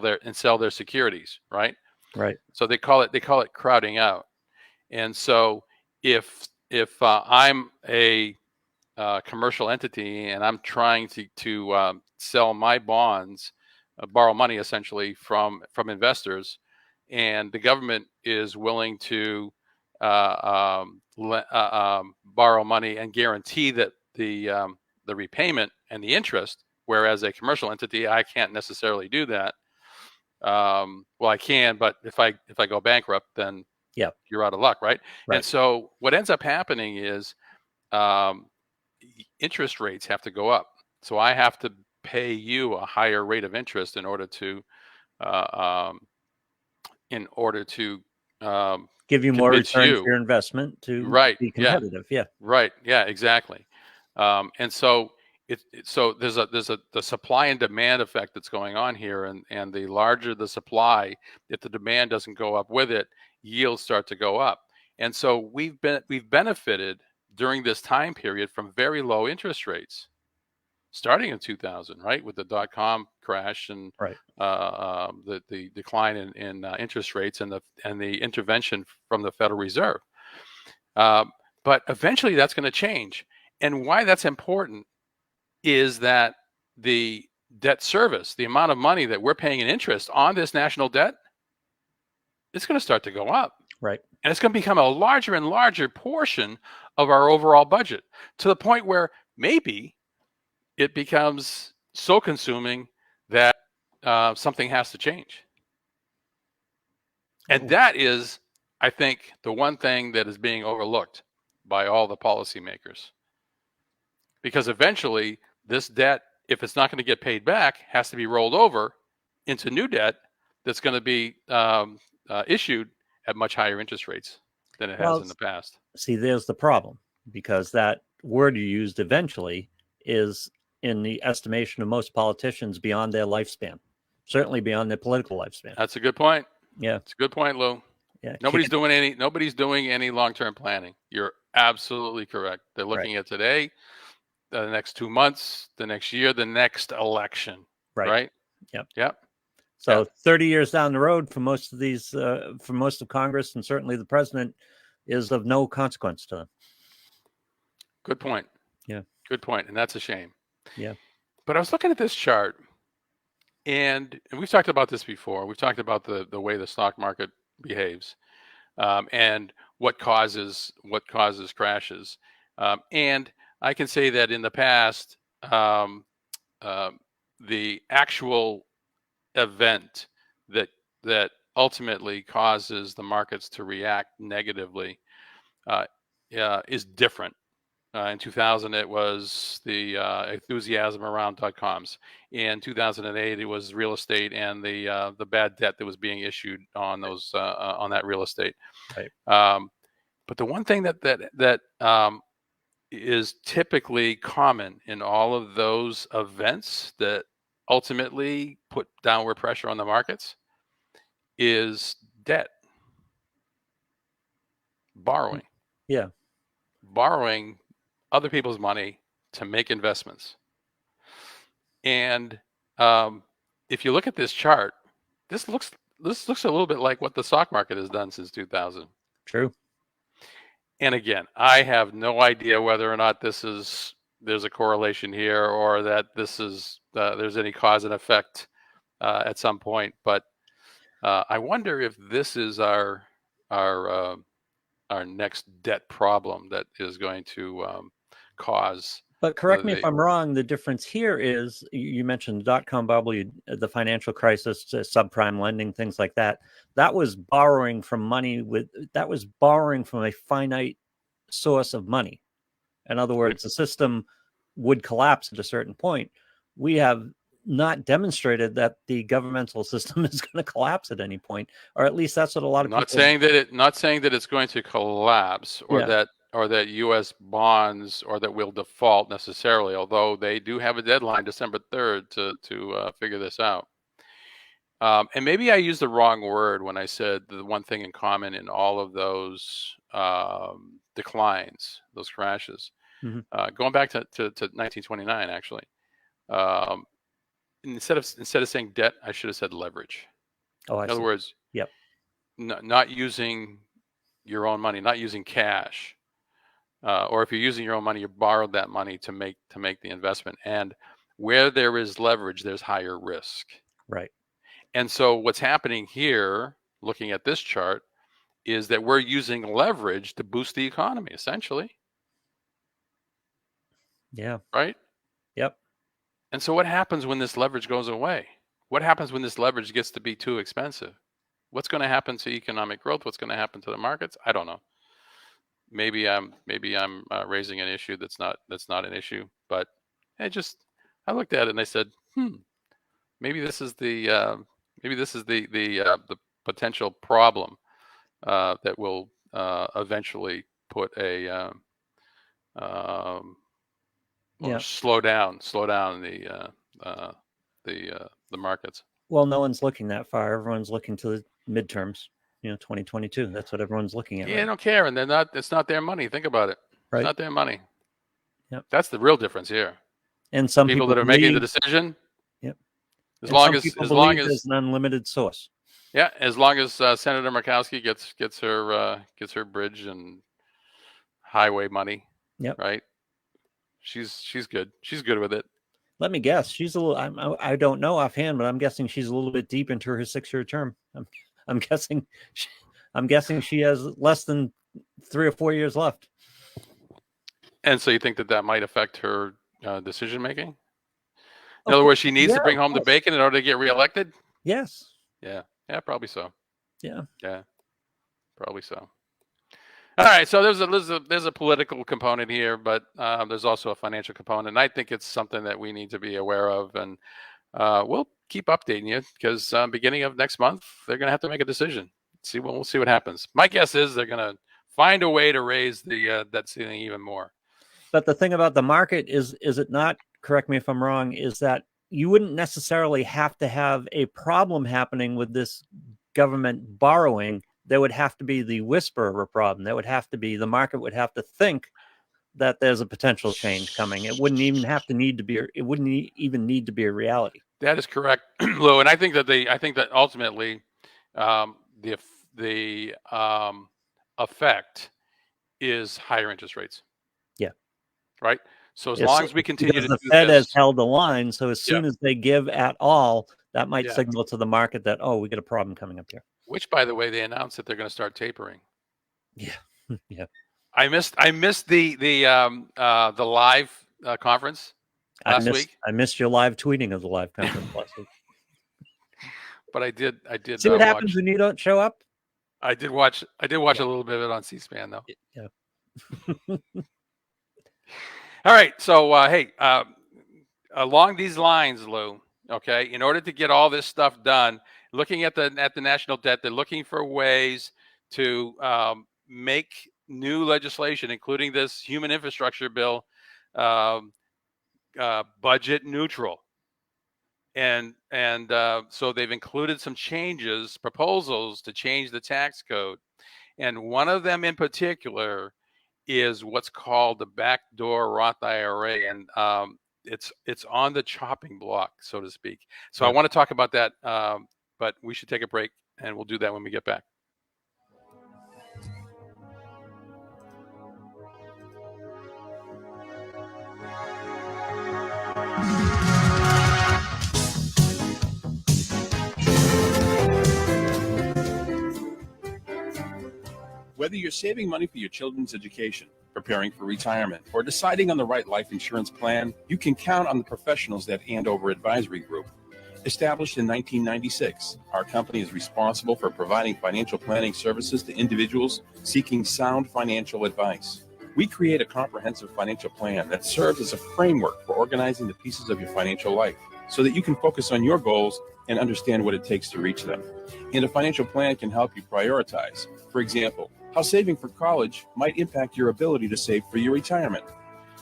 D: their securities, right?
E: Right.
D: So they call it crowding out. And so if I'm a commercial entity and I'm trying to sell my bonds, borrow money essentially from investors, and the government is willing to borrow money and guarantee that the repayment and the interest, whereas a commercial entity, I can't necessarily do that. Well, I can, but if I go bankrupt, then you're out of luck, right? And so what ends up happening is interest rates have to go up. So I have to pay you a higher rate of interest in order to
E: give you more
D: convince
E: return
D: you.
E: for your investment to
D: Right.
E: be competitive. Yeah.
D: Right. Yeah. Exactly. And so so there's the supply and demand effect that's going on here, and the larger the supply, if the demand doesn't go up with it, yields start to go up. And so we've benefited during this time period from very low interest rates, starting in 2000, right, with the dot-com crash and the decline in interest rates and the intervention from the Federal Reserve. But eventually that's going to change. And why that's important is that the debt service, the amount of money that we're paying in interest on this national debt, it's going to start to go up.
E: Right.
D: And it's going to become a larger and larger portion of our overall budget, to the point where maybe it becomes so consuming that something has to change. And that is, I think, the one thing that is being overlooked by all the policymakers. Because eventually, this debt, if it's not going to get paid back, has to be rolled over into new debt that's going to be issued at much higher interest rates than it has in the past.
E: See, there's the problem, because that word you used, eventually, is in the estimation of most politicians beyond their lifespan, certainly beyond their political lifespan.
D: That's a good point.
E: Yeah,
D: it's a good point, Lou.
E: Yeah,
D: nobody's doing any long-term planning. You're absolutely correct. They're looking at today, the next 2 months, the next year, the next election. Right. Yep.
E: So 30 years down the road for most of these, for most of Congress and certainly the president, is of no consequence to them.
D: Good point.
E: Yeah.
D: Good point. And that's a shame.
E: Yeah.
D: But I was looking at this chart, and we've talked about this before. We've talked about the way the stock market behaves, and what causes crashes. And I can say that in the past, the actual event that ultimately causes the markets to react negatively is different. In 2000, it was the enthusiasm around .coms. In 2008, it was real estate and the bad debt that was being issued on those on that real estate.
E: Right.
D: But the one thing that is typically common in all of those events that ultimately put downward pressure on the markets is debt, borrowing.
E: Yeah.
D: Borrowing other people's money to make investments. And if you look at this chart, this looks a little bit like what the stock market has done since 2000.
E: True.
D: And again, I have no idea whether or not there's a correlation here, or that this is there's any cause and effect at some point. But I wonder if this is our next debt problem that is going to cause.
E: But correct me if I'm wrong. The difference here is you mentioned the dot-com bubble, the financial crisis, subprime lending, things like that. That was borrowing from a finite source of money. In other words, the system would collapse at a certain point. We have not demonstrated that the governmental system is going to collapse at any point, or at least that's what a lot of
D: not
E: people.
D: Not saying that it's going to collapse, or
E: Yeah.
D: that U.S. bonds, or that we'll default necessarily. Although they do have a deadline, December 3rd, to figure this out. And maybe I used the wrong word when I said the one thing in common in all of those declines, those crashes, going back to 1929, actually. Instead of saying debt, I should have said leverage.
E: Oh, I
D: in other
E: see.
D: words,
E: Yep.
D: Not using your own money, not using cash, or if you're using your own money, you borrowed that money to make the investment. And where there is leverage, there's higher risk.
E: Right.
D: And so what's happening here, looking at this chart, is that we're using leverage to boost the economy, essentially.
E: Yeah.
D: Right?
E: Yep.
D: And so what happens when this leverage goes away? What happens when this leverage gets to be too expensive? What's going to happen to economic growth? What's going to happen to the markets? I don't know. Maybe I'm raising an issue that's not an issue. But I looked at it and I said, maybe this is the potential problem that will eventually put a slow down the markets.
E: Well, no one's looking that far. Everyone's looking to the midterms, 2022. That's what everyone's looking at.
D: Yeah, they don't care, and it's not their money. Think about it.
E: Right.
D: It's not their money.
E: Yep.
D: That's the real difference here.
E: And some
D: people that are making the decision.
E: Yep.
D: As long as
E: there's an unlimited source.
D: Yeah, as long as Senator Murkowski gets her bridge and highway money.
E: Yep.
D: Right. She's good. She's good with it.
E: Let me guess. She's a little. I don't know offhand, but I'm guessing she's a little bit deep into her 6-year term. I'm guessing. I'm guessing she has less than 3 or 4 years left.
D: And so you think that might affect her decision making? In other words, she needs to bring home the bacon in order to get reelected?
E: Yes.
D: Yeah. Yeah, probably so.
E: Yeah.
D: Yeah. Probably so. All right, so there's a political component here, but there's also a financial component. And I think it's something that we need to be aware of, and we'll keep updating you because beginning of next month they're going to have to make a decision. We'll see what happens. My guess is they're going to find a way to raise the debt ceiling even more.
E: But the thing about the market is it not? Correct me if I'm wrong. Is that you wouldn't necessarily have to have a problem happening with this government borrowing. There would have to be the whisper of a problem. There would have to be the market would have to think that there's a potential change coming. It wouldn't even need to be a reality.
D: That is correct, Lou. And I think that ultimately the effect is higher interest rates.
E: Yeah.
D: Right. So as long as we continue to
E: the
D: do
E: Fed
D: this,
E: has held the line. So as soon as they give at all, that might signal to the market that, we got a problem coming up here.
D: Which, by the way, they announced that they're going to start tapering.
E: Yeah. Yeah.
D: I missed the live conference last week.
E: I missed your live tweeting of the live conference last week.
D: But I did.
E: See what happens when you don't show up?
D: I did watch a little bit of it on C-SPAN, though.
E: Yeah.
D: All right. So, hey, along these lines, Lou, okay, in order to get all this stuff done, looking at the national debt, they're looking for ways to make new legislation, including this human infrastructure bill, budget neutral. And so they've included some proposals to change the tax code. And one of them in particular is what's called the backdoor Roth IRA. And it's on the chopping block, so to speak. So I want to talk about that, but we should take a break, and we'll do that when we get back.
C: Whether you're saving money for your children's education, preparing for retirement, or deciding on the right life insurance plan, you can count on the professionals at Andover Advisory Group. Established in 1996, our company is responsible for providing financial planning services to individuals seeking sound financial advice. We create a comprehensive financial plan that serves as a framework for organizing the pieces of your financial life so that you can focus on your goals and understand what it takes to reach them. And a financial plan can help you prioritize. For example, how saving for college might impact your ability to save for your retirement.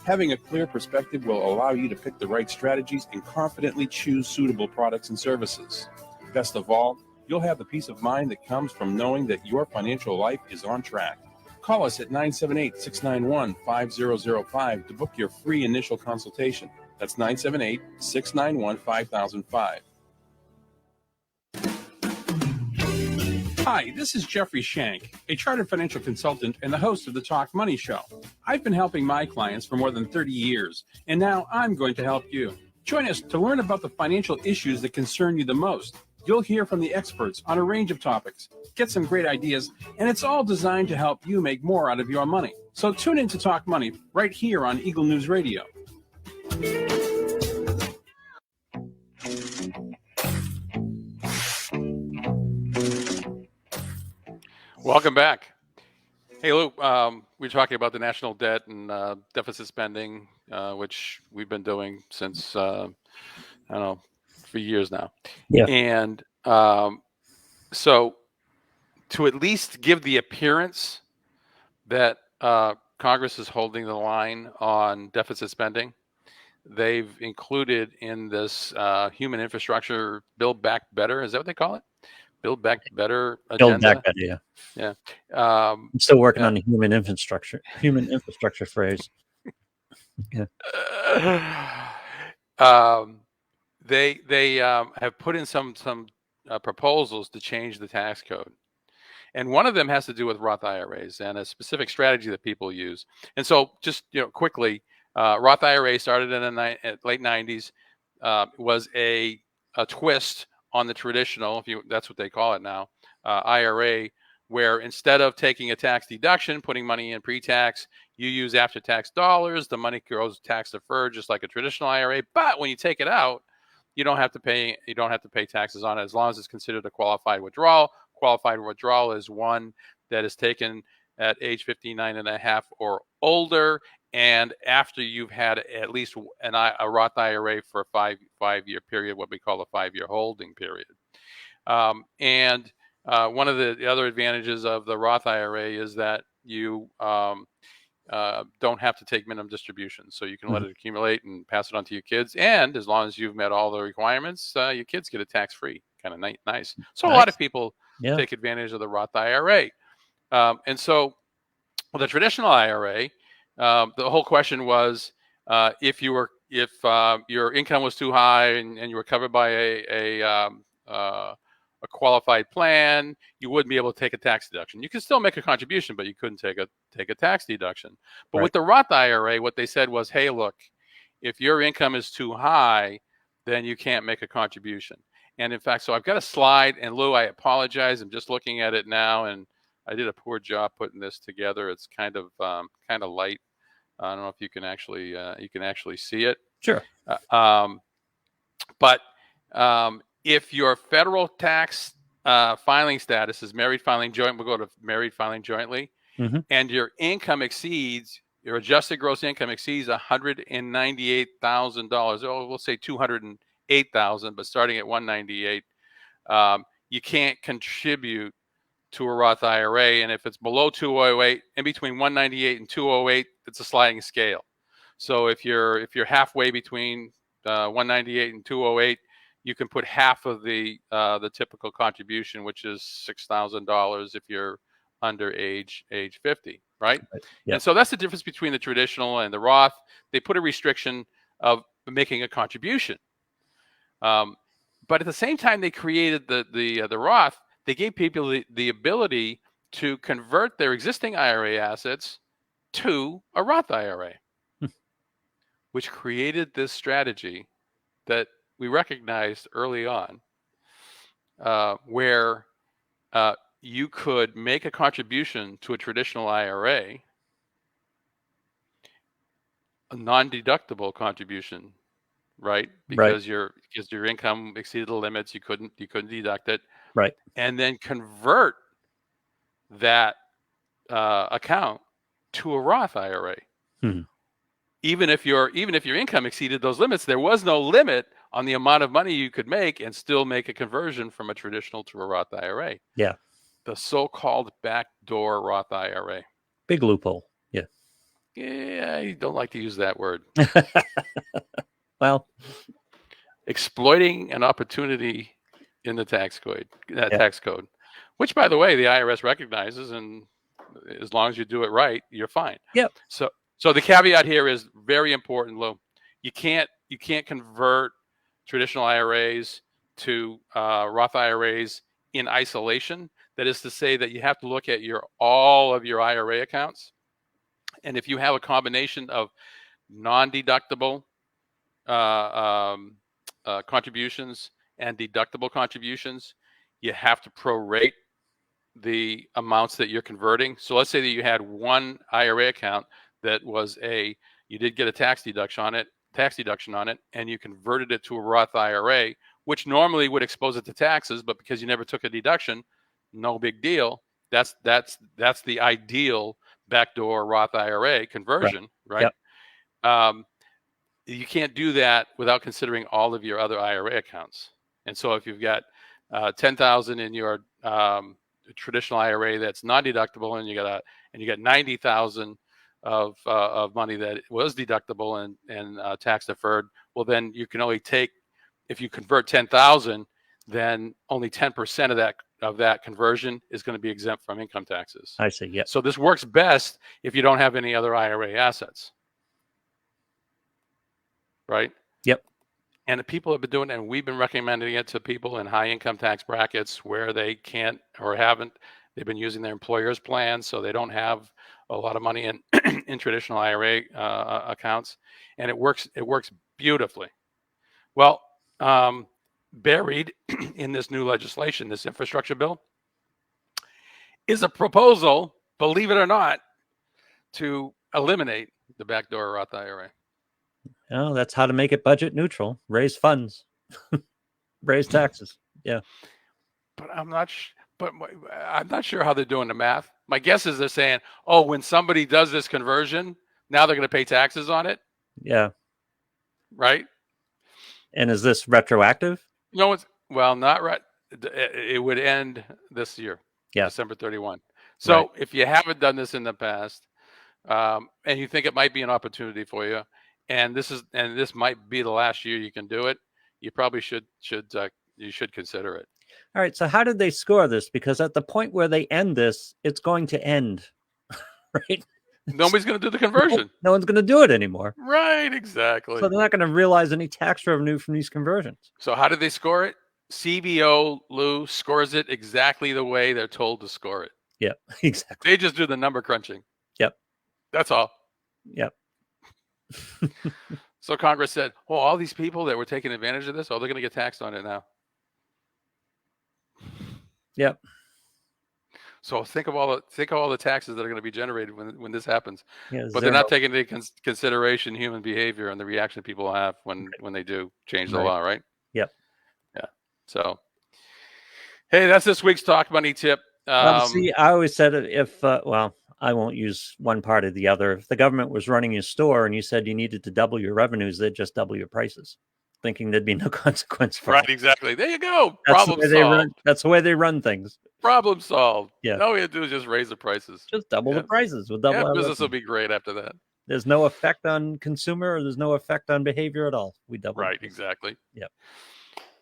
C: Having a clear perspective will allow you to pick the right strategies and confidently choose suitable products and services. Best of all, you'll have the peace of mind that comes from knowing that your financial life is on track. Call us at 978-691-5005 to book your free initial consultation. That's 978-691-5005. Hi, this is Jeffrey Shank, a chartered financial consultant and the host of the Talk Money Show. I've been helping my clients for more than 30 years, and now I'm going to help you. Join us to learn about the financial issues that concern you the most. You'll hear from the experts on a range of topics, get some great ideas, and it's all designed to help you make more out of your money. So tune in to Talk Money right here on Eagle News Radio.
D: Welcome back. Hey, Lou, we were talking about the national debt and deficit spending, which we've been doing since, I don't know, for years now.
E: Yeah.
D: And so to at least give the appearance that Congress is holding the line on deficit spending, they've included in this human infrastructure Build Back Better. Is that what they call it? Build Back Better agenda.
E: Build Back Better,
D: yeah.
E: I'm still working on the human infrastructure phrase. Yeah.
D: They have put in some proposals to change the tax code, and one of them has to do with Roth IRAs and a specific strategy that people use. And so, just quickly, Roth IRA started in the late '90s. Was a twist on the traditional, that's what they call it now, IRA, where instead of taking a tax deduction, putting money in pre-tax, you use after-tax dollars. The money goes tax deferred, just like a traditional IRA. But when you take it out, you don't have to pay taxes on it as long as it's considered a qualified withdrawal. Qualified withdrawal is one that is taken at age 59 and a half or older, and after you've had at least a Roth IRA for a five-year period, what we call a 5-year holding period. And one of the other advantages of the Roth IRA is that you don't have to take minimum distributions. So you can let it accumulate and pass it on to your kids. And as long as you've met all the requirements, your kids get it tax-free. Kind of nice. So a lot of people take advantage of the Roth IRA. And so the traditional IRA, the whole question was if your income was too high and you were covered by a qualified plan, you wouldn't be able to take a tax deduction. You could still make a contribution, but you couldn't take a tax deduction. But with the Roth IRA, what they said was, hey, look, if your income is too high, then you can't make a contribution. And in fact, so I've got a slide, and Lou, I apologize. I'm just looking at it now, and I did a poor job putting this together. It's kind of light. I don't know if you can actually see it.
E: Sure.
D: But if your federal tax filing status is married filing joint, we'll go to married filing jointly, and your income exceeds, your adjusted gross income exceeds $198,000. Oh, we'll say $208,000, but starting at $198,000, you can't contribute to a Roth IRA. And if it's below 208, in between 198 and 208, it's a sliding scale. So if you're halfway between 198 and 208, you can put half of the typical contribution, which is $6,000 if you're under age 50, right?
E: Yeah.
D: And so that's the difference between the traditional and the Roth. They put a restriction of making a contribution. But at the same time they created the Roth, they gave people the ability to convert their existing IRA assets to a Roth IRA, which created this strategy that we recognized early on, where you could make a contribution to a traditional IRA, a non-deductible contribution, right? Because your income exceeded the limits, you couldn't deduct it,
E: Right.
D: and then convert that account to a Roth IRA.
E: Mhm.
D: Even if your income exceeded those limits, there was no limit on the amount of money you could make and still make a conversion from a traditional to a Roth IRA.
E: Yeah.
D: The so-called backdoor Roth IRA.
E: Big loophole. Yeah.
D: Yeah, I don't like to use that word.
E: Well,
D: Exploiting an opportunity in the tax code, which, by the way, the IRS recognizes, and as long as you do it right, you're fine.
E: Yep.
D: So the caveat here is very important, Lou. You can't convert traditional IRAs to Roth IRAs in isolation. That is to say that you have to look at all of your IRA accounts, and if you have a combination of non-deductible contributions and deductible contributions, you have to prorate the amounts that you're converting. So let's say that you had one IRA account that was you did get a tax deduction on it, and you converted it to a Roth IRA, which normally would expose it to taxes, but because you never took a deduction, no big deal. That's the ideal backdoor Roth IRA conversion, right?
E: Yep.
D: You can't do that without considering all of your other IRA accounts. And so if you've got $10,000 in your traditional IRA that's non-deductible, and you got $90,000 of money that was deductible and tax deferred, well, then you can only take, if you convert 10,000, then only 10% of that conversion is going to be exempt from income taxes.
E: I see. Yeah.
D: So this works best if you don't have any other IRA assets, right?
E: Yep.
D: And the people have been doing it, and we've been recommending it to people in high income tax brackets where they can't or haven't. They've been using their employer's plan, so they don't have a lot of money in in traditional IRA accounts, and it works beautifully. Well, buried in this new legislation, this infrastructure bill, is a proposal, believe it or not, to eliminate the backdoor Roth IRA.
E: Oh, that's how to make it budget neutral. Raise funds, raise taxes. Yeah.
D: But I'm not sure how they're doing the math. My guess is they're saying, oh, when somebody does this conversion, now they're going to pay taxes on it.
E: Yeah.
D: Right.
E: And is this retroactive?
D: No, not right. It would end this year,
E: yeah,
D: December 31. So right. If you haven't done this in the past, and you think it might be an opportunity for you, and this might be the last year you can do it, you probably should consider it.
E: All right. So how did they score this? Because at the point where they end this, it's going to end, right?
D: Nobody's going to do the conversion.
E: No one's going to do it anymore.
D: Right, exactly.
E: So they're not going to realize any tax revenue from these conversions.
D: So how did they score it? CBO, Lou, scores it exactly the way they're told to score it.
E: Yeah, exactly.
D: They just do the number crunching.
E: Yep.
D: That's all.
E: Yep.
D: So Congress said, well, all these people that were taking advantage of this, they're going to get taxed on it now.
E: Yep.
D: So think of all the taxes that are going to be generated when this happens.
E: Yeah,
D: but they're not taking into consideration human behavior and the reaction people have when they do change the law, right?
E: Yep.
D: Yeah. So, hey, that's this week's Talk Money tip.
E: See, I always said if I won't use one part or the other. If the government was running your store and you said you needed to double your revenues, they'd just double your prices. thinking there'd be no consequence for
D: Right,
E: it.
D: exactly. There you go.
E: That's
D: Problem
E: the way they
D: solved.
E: run. That's the way they run things.
D: Problem solved.
E: Yeah.
D: All we have to do is just raise the prices.
E: Just double the
D: Yeah.
E: prices with double
D: Yeah,
E: our
D: business will
E: revenue.
D: be great after that.
E: There's no effect on consumer, or there's no effect on behavior at all. We double.
D: Right,
E: the price.
D: exactly.
E: Yep.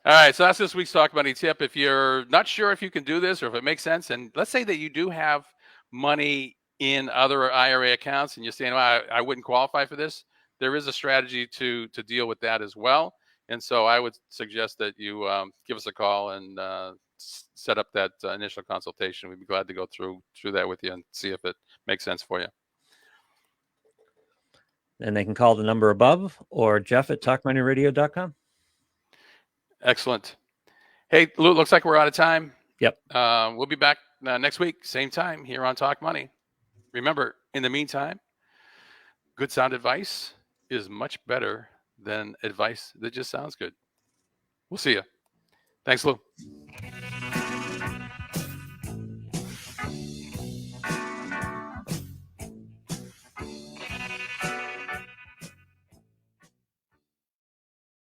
D: All right, so that's this week's Talk Money tip. If you're not sure if you can do this or if it makes sense, and let's say that you do have money in other IRA accounts and you're saying, well, I wouldn't qualify for this, there is a strategy to deal with that as well. And so I would suggest that you give us a call and set up that initial consultation. We'd be glad to go through that with you and see if it makes sense for you.
E: And they can call the number above or Jeff at talkmoneyradio.com.
D: Excellent. Hey, Lou, looks like we're out of time.
E: Yep.
D: We'll be back next week, same time here on Talk Money. Remember, in the meantime, good sound advice is much better than advice that just sounds good. We'll see you. Thanks, Lou.